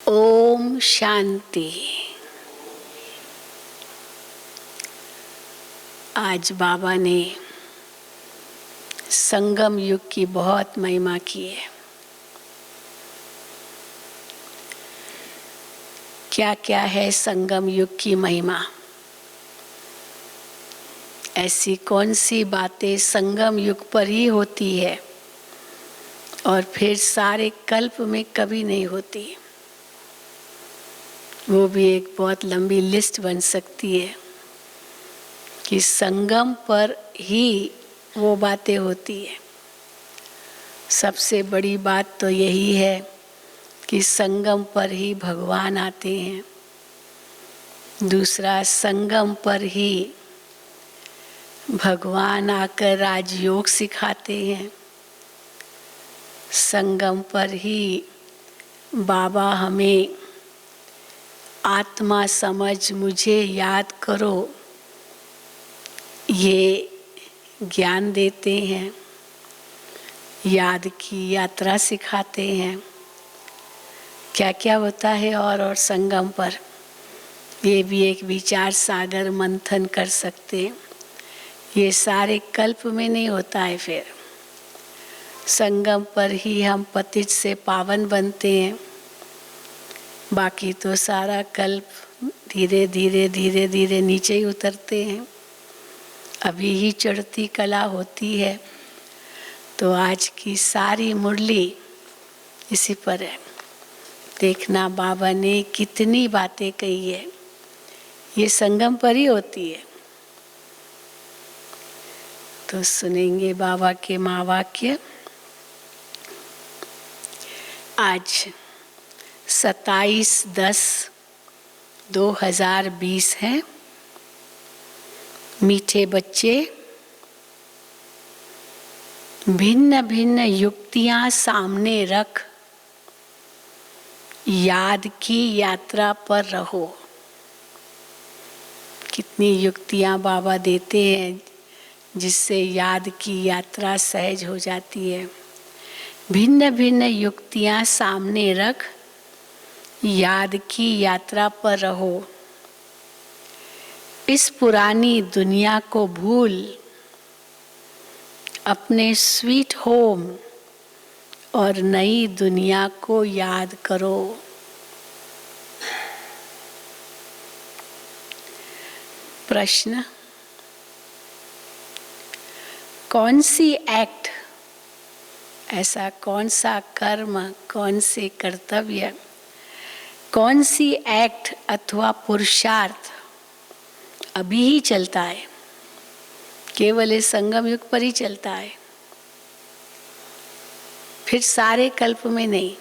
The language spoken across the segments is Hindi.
ओम शांति। आज बाबा ने संगम युग की बहुत महिमा की है। क्या क्या है संगम युग की महिमा? ऐसी कौन सी बातें संगम युग पर ही होती है और फिर सारे कल्प में कभी नहीं होती? वो भी एक बहुत लंबी लिस्ट बन सकती है कि संगम पर ही वो बातें होती है। सबसे बड़ी बात तो यही है कि संगम पर ही भगवान आते हैं। दूसरा, संगम पर ही भगवान आकर राजयोग सिखाते हैं। संगम पर ही बाबा हमें आत्मा समझ मुझे याद करो ये ज्ञान देते हैं, याद की यात्रा सिखाते हैं। क्या क्या होता है और संगम पर, ये भी एक विचार सागर मंथन कर सकते हैं। ये सारे कल्प में नहीं होता है। फिर संगम पर ही हम पतित से पावन बनते हैं। बाकी तो सारा कल्प धीरे धीरे धीरे धीरे नीचे ही उतरते हैं। अभी ही चढ़ती कला होती है। तो आज की सारी मुरली इसी पर है। देखना बाबा ने कितनी बातें कही है, ये संगम पर ही होती है। तो सुनेंगे बाबा के महावाक्य। आज 27/10/2020 है। मीठे बच्चे, भिन्न भिन्न युक्तियां सामने रख याद की यात्रा पर रहो। कितनी युक्तियां बाबा देते हैं जिससे याद की यात्रा सहज हो जाती है। भिन्न भिन्न युक्तियां सामने रख याद की यात्रा पर रहो। इस पुरानी दुनिया को भूल अपने स्वीट होम और नई दुनिया को याद करो। प्रश्न: कौन सी एक्ट, ऐसा कौन सा कर्म, कौन से कर्तव्य, कौन सी एक्ट अथवा पुरुषार्थ अभी ही चलता है? केवल इस संगम युग पर ही चलता है, फिर सारे कल्प में नहीं।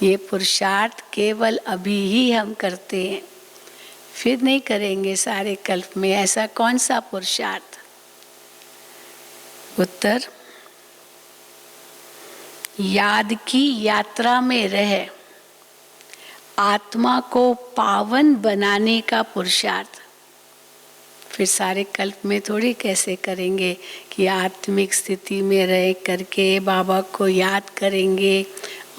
ये पुरुषार्थ केवल अभी ही हम करते हैं, फिर नहीं करेंगे सारे कल्प में। ऐसा कौन सा पुरुषार्थ? उत्तर: याद की यात्रा में रह आत्मा को पावन बनाने का पुरुषार्थ। फिर सारे कल्प में थोड़ी कैसे करेंगे कि आत्मिक स्थिति में रह करके बाबा को याद करेंगे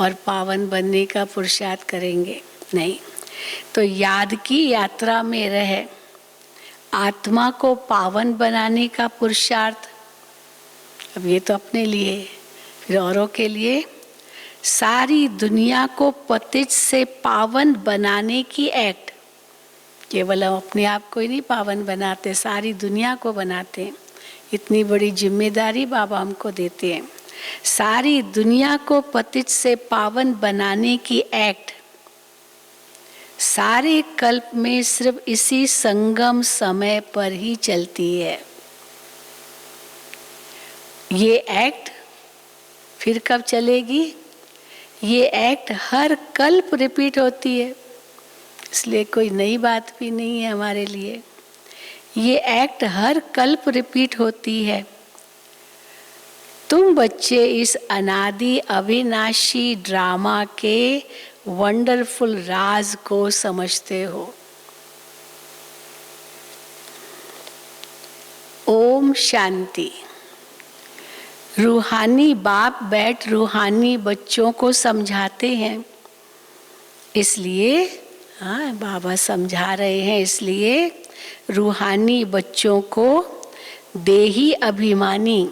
और पावन बनने का पुरुषार्थ करेंगे, नहीं। तो याद की यात्रा में रह आत्मा को पावन बनाने का पुरुषार्थ। अब ये तो अपने लिए, फिर औरों के लिए। सारी दुनिया को पतित से पावन बनाने की एक्ट। केवल हम अपने आप को ही नहीं पावन बनाते, सारी दुनिया को बनाते हैं। इतनी बड़ी जिम्मेदारी बाबा हमको देते हैं। सारी दुनिया को पतित से पावन बनाने की एक्ट सारे कल्प में सिर्फ इसी संगम समय पर ही चलती है। ये एक्ट फिर कब चलेगी? ये एक्ट हर कल्प रिपीट होती है, इसलिए कोई नई बात भी नहीं है हमारे लिए। ये एक्ट हर कल्प रिपीट होती है। तुम बच्चे इस अनादि अविनाशी ड्रामा के वंडरफुल राज को समझते हो। ओम शांति। रूहानी बाप बैठ रूहानी बच्चों को समझाते हैं इसलिए बाबा समझा रहे हैं, इसलिए रूहानी बच्चों को देही अभिमानी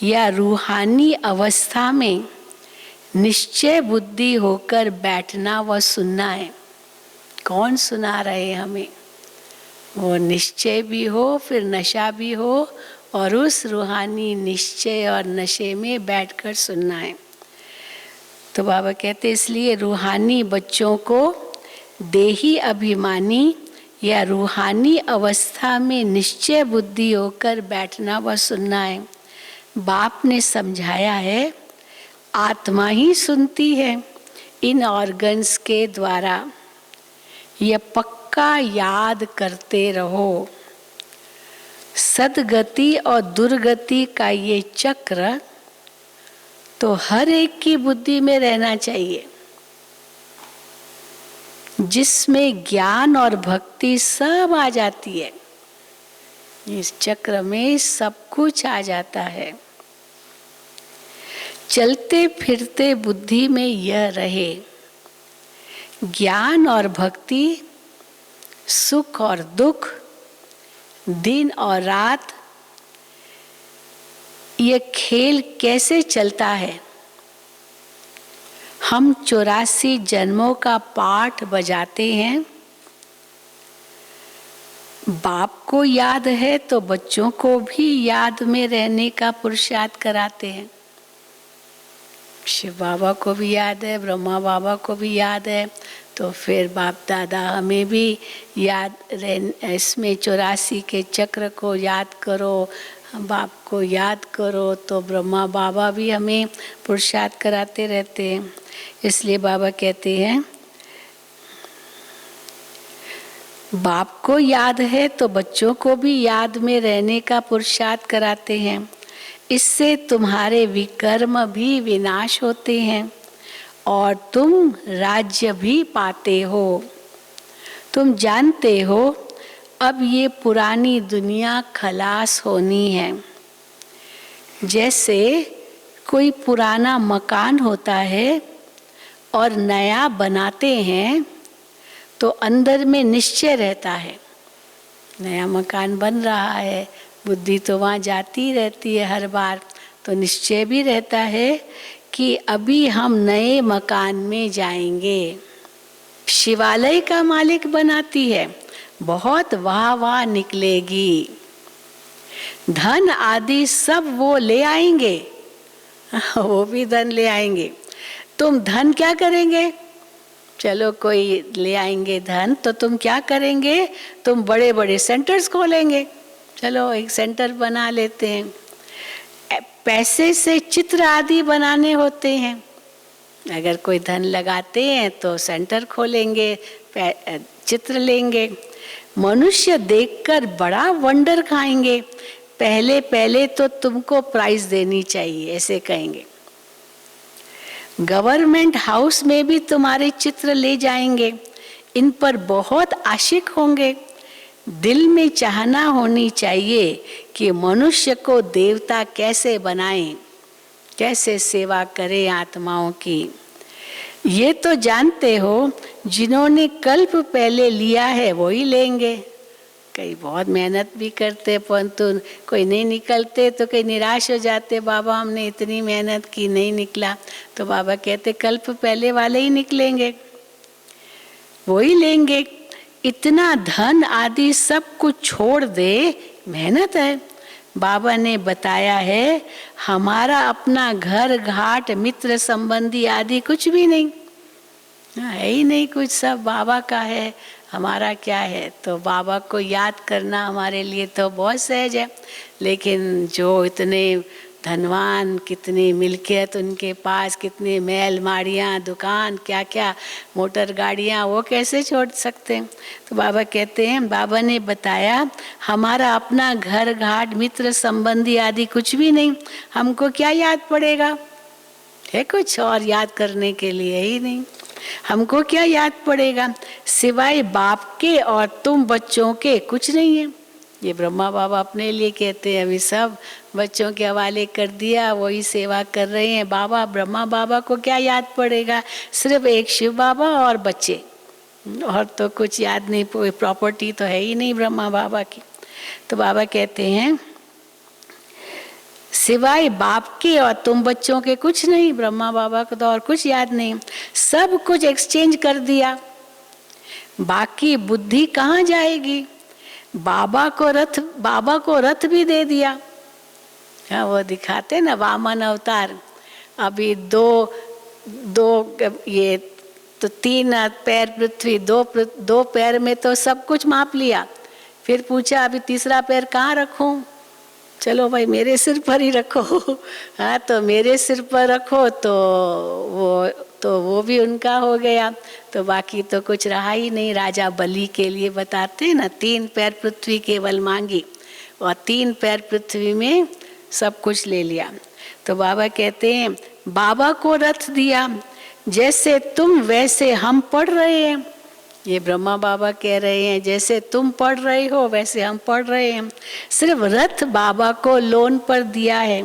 या रूहानी अवस्था में निश्चय बुद्धि होकर बैठना व सुनना है। कौन सुना रहे हमें? वो निश्चय भी हो, फिर नशा भी हो, और उस रूहानी निश्चय और नशे में बैठकर सुनना है। तो बाबा कहते इसलिए रूहानी बच्चों को देही अभिमानी या रूहानी अवस्था में निश्चय बुद्धि होकर बैठना व सुनना है। बाप ने समझाया है, आत्मा ही सुनती है इन ऑर्गन्स के द्वारा। यह पक्का याद करते रहो। सदगति और दुर्गति का ये चक्र तो हर एक की बुद्धि में रहना चाहिए, जिसमें ज्ञान और भक्ति सब आ जाती है। इस चक्र में सब कुछ आ जाता है। चलते फिरते बुद्धि में यह रहे, ज्ञान और भक्ति, सुख और दुख, दिन और रात, ये खेल कैसे चलता है। हम 84 जन्मों का पाठ बजाते हैं। बाप को याद है तो बच्चों को भी याद में रहने का पुरुषार्थ कराते हैं। शिव बाबा को भी याद है, ब्रह्मा बाबा को भी याद है, तो फिर बाप दादा हमें भी याद इसमें 84 के चक्र को याद करो, बाप को याद करो, तो ब्रह्मा बाबा भी हमें पुरुषार्थ कराते रहते हैं। इसलिए बाबा कहते हैं, बाप को याद है तो बच्चों को भी याद में रहने का पुरुषार्थ कराते हैं। इससे तुम्हारे विकर्म भी विनाश होते हैं और तुम राज्य भी पाते हो। तुम जानते हो अब ये पुरानी दुनिया खलास होनी है। जैसे कोई पुराना मकान होता है और नया बनाते हैं तो अंदर में निश्चय रहता है, नया मकान बन रहा है, बुद्धि तो वहाँ जाती रहती है हर बार, तो निश्चय भी रहता है कि अभी हम नए मकान में जाएंगे। शिवालय का मालिक बनाती है, बहुत वाह वाह निकलेगी, धन आदि सब वो ले आएंगे, वो भी धन ले आएंगे। तुम धन क्या करेंगे? चलो कोई ले आएंगे धन, तो तुम क्या करेंगे? तुम बड़े बड़े सेंटर्स खोलेंगे। चलो एक सेंटर बना लेते हैं। पैसे से चित्र आदि बनाने होते हैं। अगर कोई धन लगाते हैं तो सेंटर खोलेंगे, चित्र लेंगे। मनुष्य देखकर बड़ा वंडर खाएंगे, पहले पहले तो तुमको प्राइज देनी चाहिए, ऐसे कहेंगे। गवर्नमेंट हाउस में भी तुम्हारे चित्र ले जाएंगे, इन पर बहुत आशिक होंगे। दिल में चाहना होनी चाहिए कि मनुष्य को देवता कैसे बनाएं, कैसे सेवा करें आत्माओं की। ये तो जानते हो, जिन्होंने कल्प पहले लिया है वो ही लेंगे। कई बहुत मेहनत भी करते परंतु कोई नहीं निकलते तो कई निराश हो जाते, बाबा हमने इतनी मेहनत की नहीं निकला। तो बाबा कहते कल्प पहले वाले ही निकलेंगे, वो ही लेंगे। इतना धन आदि सब कुछ छोड़ दे, मेहनत है। बाबा ने बताया है, हमारा अपना घर घाट मित्र संबंधी आदि कुछ भी नहीं है, ही नहीं कुछ, सब बाबा का है, हमारा क्या है। तो बाबा को याद करना हमारे लिए तो बहुत सहज है। लेकिन जो इतने धनवान, कितनी मिल्कियत उनके पास, कितने महल माड़ियाँ, दुकान, क्या क्या मोटर गाड़ियाँ, वो कैसे छोड़ सकते हैं। तो बाबा कहते हैं, बाबा ने बताया हमारा अपना घर घाट मित्र संबंधी आदि कुछ भी नहीं, हमको क्या याद पड़ेगा, है कुछ और याद करने के लिए ही नहीं। हमको क्या याद पड़ेगा, सिवाय बाप के और तुम बच्चों के कुछ नहीं है। ये ब्रह्मा बाबा अपने लिए कहते हैं, अभी सब बच्चों के हवाले कर दिया, वही सेवा कर रहे हैं। बाबा ब्रह्मा बाबा को क्या याद पड़ेगा, सिर्फ एक शिव बाबा और बच्चे, और तो कुछ याद नहीं, प्रॉपर्टी तो है ही नहीं ब्रह्मा बाबा की। तो बाबा कहते हैं सिवाय बाप के और तुम बच्चों के कुछ नहीं, ब्रह्मा बाबा को तो और कुछ याद नहीं, सब कुछ एक्सचेंज कर दिया, बाकी बुद्धि कहाँ जाएगी। बाबा को रथ भी दे दिया। हाँ, वो दिखाते ना वामन अवतार, अभी दो ये तो 3 पैर पृथ्वी, 2 पैर में तो सब कुछ माप लिया, फिर पूछा अभी तीसरा पैर कहाँ रखूं, चलो भाई मेरे सिर पर ही रखो। हाँ, तो मेरे सिर पर रखो तो वो भी उनका हो गया, तो बाकी तो कुछ रहा ही नहीं। राजा बलि के लिए बताते हैं ना, 3 पैर पृथ्वी केवल मांगी और 3 पैर पृथ्वी में सब कुछ ले लिया। तो बाबा कहते हैं बाबा को रथ दिया, जैसे तुम वैसे हम पढ़ रहे हैं। ये ब्रह्मा बाबा कह रहे हैं जैसे तुम पढ़ रहे हो वैसे हम पढ़ रहे हैं, सिर्फ रथ बाबा को लोन पर दिया है।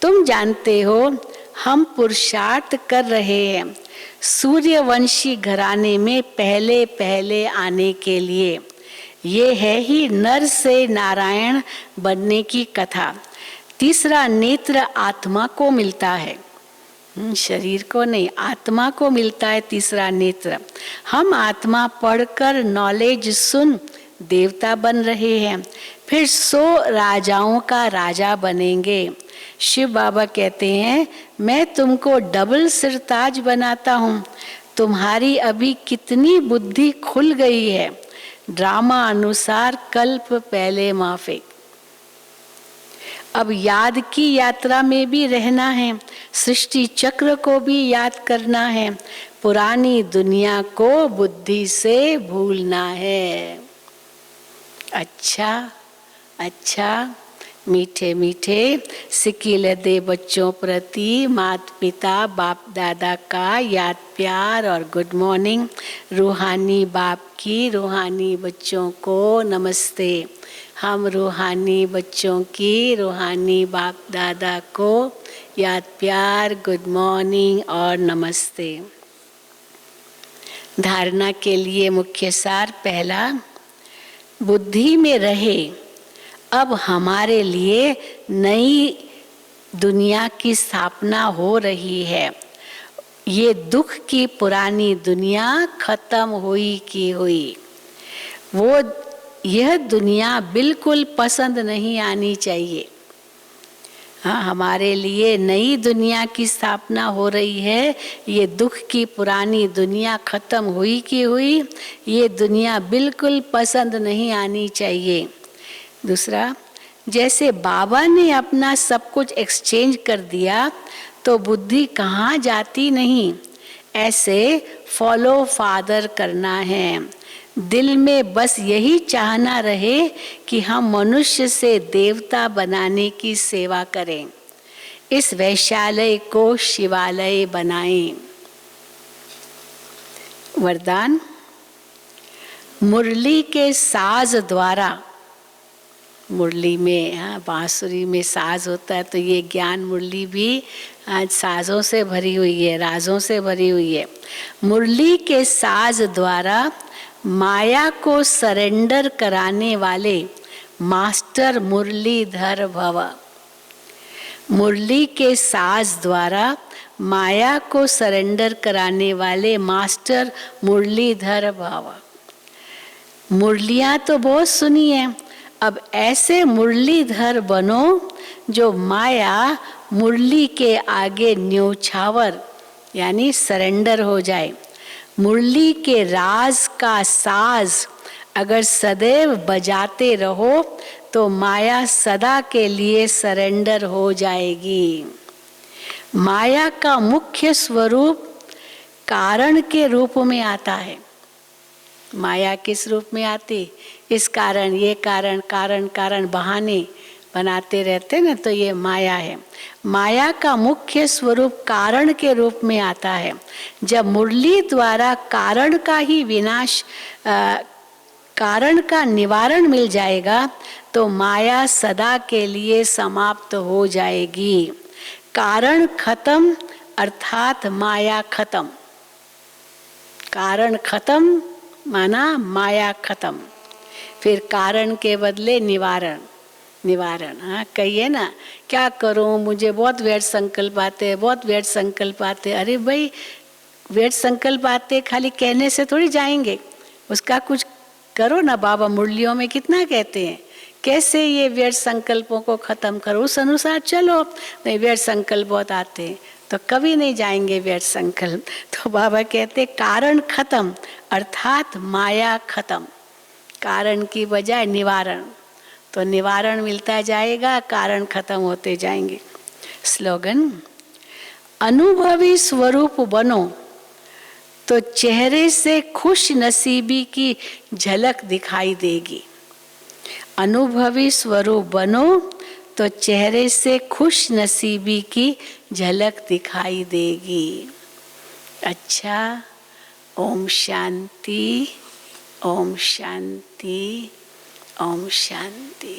तुम जानते हो हम पुरुषार्थ कर रहे हैं सूर्यवंशी घराने में पहले पहले आने के लिए। ये है ही नर से नारायण बनने की कथा। तीसरा नेत्र आत्मा को मिलता है, शरीर को नहीं, आत्मा को मिलता है तीसरा नेत्र। हम आत्मा पढ़कर नॉलेज सुन देवता बन रहे हैं, फिर 100 राजाओं का राजा बनेंगे। शिव बाबा कहते हैं मैं तुमको डबल सिरताज बनाता हूँ, तुम्हारी अभी कितनी बुद्धि खुल गई है। ड्रामा अनुसार कल्प पहले माफिक। अब याद की यात्रा में भी रहना है, सृष्टि चक्र को भी याद करना है, पुरानी दुनिया को बुद्धि से भूलना है। अच्छा मीठे मीठे सिकील दे बच्चों प्रति माता पिता बाप दादा का याद प्यार और गुड मॉर्निंग। रूहानी बाप की रूहानी बच्चों को नमस्ते। हम रूहानी बच्चों की रूहानी बाप दादा को याद प्यार गुड मॉर्निंग और नमस्ते। धारणा के लिए मुख्य सार पहला, बुद्धि में रहे अब हमारे लिए नई दुनिया की स्थापना हो रही है। ये दुख की पुरानी दुनिया खत्म हुई की हुई, वो यह दुनिया बिल्कुल पसंद नहीं आनी चाहिए। हाँ, हमारे लिए नई दुनिया की स्थापना हो रही है। ये दुख की पुरानी दुनिया खत्म हुई की हुई, ये दुनिया बिल्कुल पसंद नहीं आनी चाहिए। दूसरा, जैसे बाबा ने अपना सब कुछ एक्सचेंज कर दिया तो बुद्धि कहाँ जाती नहीं, ऐसे फॉलो फादर करना है। दिल में बस यही चाहना रहे कि हम मनुष्य से देवता बनाने की सेवा करें, इस वैशालय को शिवालय बनाएं। वरदान, मुरली के साज द्वारा, मुरली में बांसुरी में साज होता है, तो ये ज्ञान मुरली भी आज साजों से भरी हुई है, राजों से भरी हुई है। मुरली के साज द्वारा माया को सरेंडर कराने वाले मास्टर मुरलीधर भव। मुरली के साज द्वारा माया को सरेंडर कराने वाले मास्टर मुरलीधर भव। मुरलियाँ तो बहुत सुनी है, अब ऐसे मुरलीधर बनो जो माया मुरली के आगे न्योछावर यानी सरेंडर हो जाए। मुरली के राज का साज अगर सदैव बजाते रहो तो माया सदा के लिए सरेंडर हो जाएगी। माया का मुख्य स्वरूप कारण के रूप में आता है। माया किस रूप में आती, इस कारण ये कारण कारण कारण बहाने बनाते रहते ना, तो ये माया है। माया का मुख्य स्वरूप कारण के रूप में आता है। जब मुरली द्वारा कारण का ही विनाश कारण का निवारण मिल जाएगा तो माया सदा के लिए समाप्त हो जाएगी। कारण खत्म अर्थात माया खत्म। कारण खत्म माना माया खत्म। फिर कारण के बदले निवारण। निवारण, हाँ कहिए ना, क्या करूं, मुझे बहुत व्यर्थ संकल्प आते, बहुत व्यर्थ संकल्प आते। अरे भाई, व्यर्थ संकल्प आते खाली कहने से थोड़ी जाएंगे, उसका कुछ करो ना। बाबा मुरलियों में कितना कहते हैं, कैसे ये व्यर्थ संकल्पों को खत्म करो, उस अनुसार चलो। नहीं, व्यर्थ संकल्प बहुत आते हैं तो कभी नहीं जाएंगे व्यर्थ संकल्प। तो बाबा कहते कारण खत्म अर्थात माया खत्म। कारण की बजाय निवारण, तो निवारण मिलता जाएगा, कारण खत्म होते जाएंगे। स्लोगन, अनुभवी स्वरूप बनो तो चेहरे से खुश नसीबी की झलक दिखाई देगी। अनुभवी स्वरूप बनो तो चेहरे से खुश नसीबी की झलक दिखाई देगी। अच्छा, ओम शांति, ओम शांति, ओम शांति।